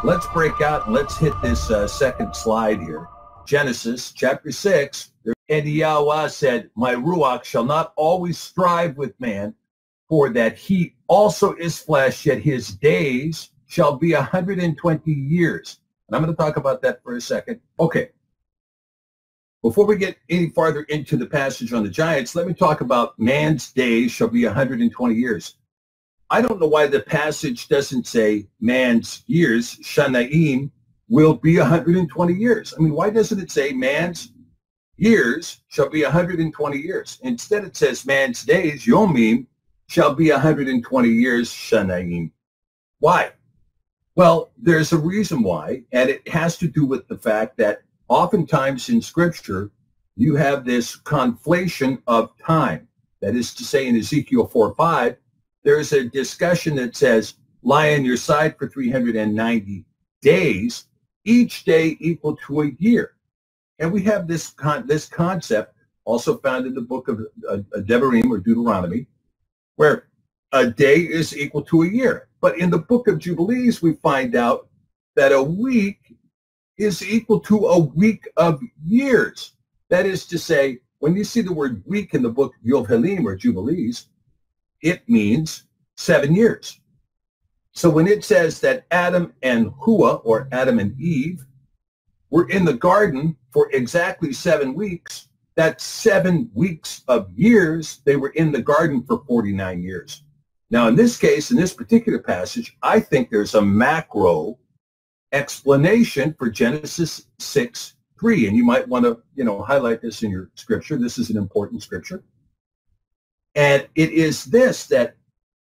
let's break out and let's hit this second slide here. Genesis chapter 6. And Yahweh said, my Ruach shall not always strive with man, for that he also is flesh, yet his days shall be 120 years. And I'm going to talk about that for a second. Okay. Before we get any farther into the passage on the giants, let me talk about man's days shall be 120 years. I don't know why the passage doesn't say man's years, Shanaim, will be 120 years. I mean, why doesn't it say man's years shall be 120 years? Instead, it says man's days, Yomim, shall be 120 years, Shanaim. Why? Well, there's a reason why, and it has to do with the fact that oftentimes in Scripture, you have this conflation of time. That is to say, in Ezekiel 4:5, there's a discussion that says, lie on your side for 390 days, each day equal to a year. And we have this concept also found in the book of Devarim or Deuteronomy, where a day is equal to a year. But in the book of Jubilees, we find out that a week is equal to a week of years. That is to say, when you see the word week in the book Yovelim or Jubilees, it means 7 years. So when it says that Adam and Hua, or Adam and Eve, were in the garden for exactly 7 weeks, that's 7 weeks of years. They were in the garden for 49 years. Now, in this case, in this particular passage, I think there's a macro explanation for Genesis 6:3, and you might want to, highlight this in your scripture. This is an important scripture. And it is this, that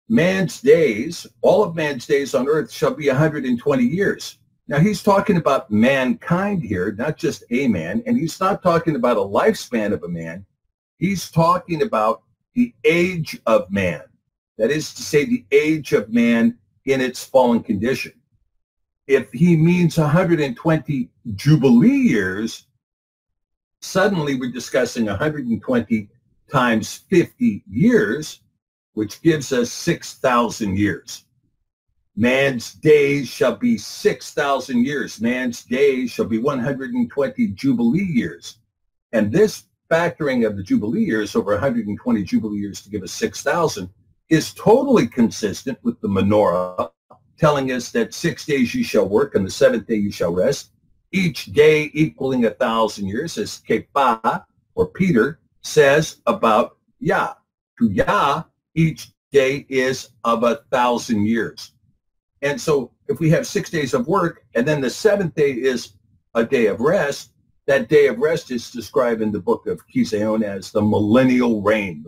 man's days, all of man's days on earth shall be 120 years. Now, he's talking about mankind here, not just a man, and he's not talking about a lifespan of a man. He's talking about the age of man. That is to say, the age of man in its fallen condition. If he means 120 Jubilee years, suddenly we're discussing 120 times 50 years, which gives us 6,000 years. Man's days shall be 6,000 years. Man's days shall be 120 Jubilee years. And this factoring of the Jubilee years over 120 Jubilee years to give us 6,000 is totally consistent with the Menorah, telling us that 6 days you shall work and the 7th day you shall rest, each day equaling 1,000 years, as Kephah, or Peter, says about Yah. To Yah, each day is of 1,000 years. And so if we have 6 days of work and then the 7th day is a day of rest, that day of rest is described in the book of Kiseon as the millennial reign,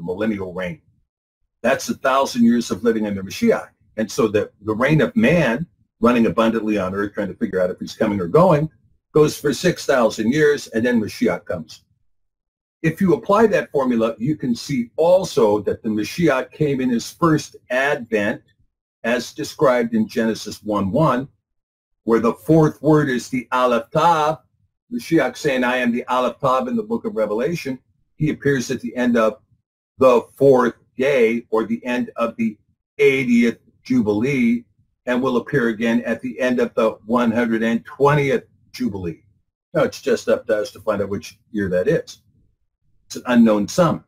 That's 1,000 years of living under Mashiach. And so the reign of man, running abundantly on earth, trying to figure out if he's coming or going, goes for 6,000 years, and then Mashiach comes. If you apply that formula, you can see also that the Mashiach came in his first advent, as described in Genesis 1:1, where the fourth word is the Aleph Tav. Mashiach saying, I am the Aleph Tav in the book of Revelation. He appears at the end of the 4th day, or the end of the 80th Jubilee, and will appear again at the end of the 120th Jubilee. Now, it's just up to us to find out which year that is. It's an unknown sum.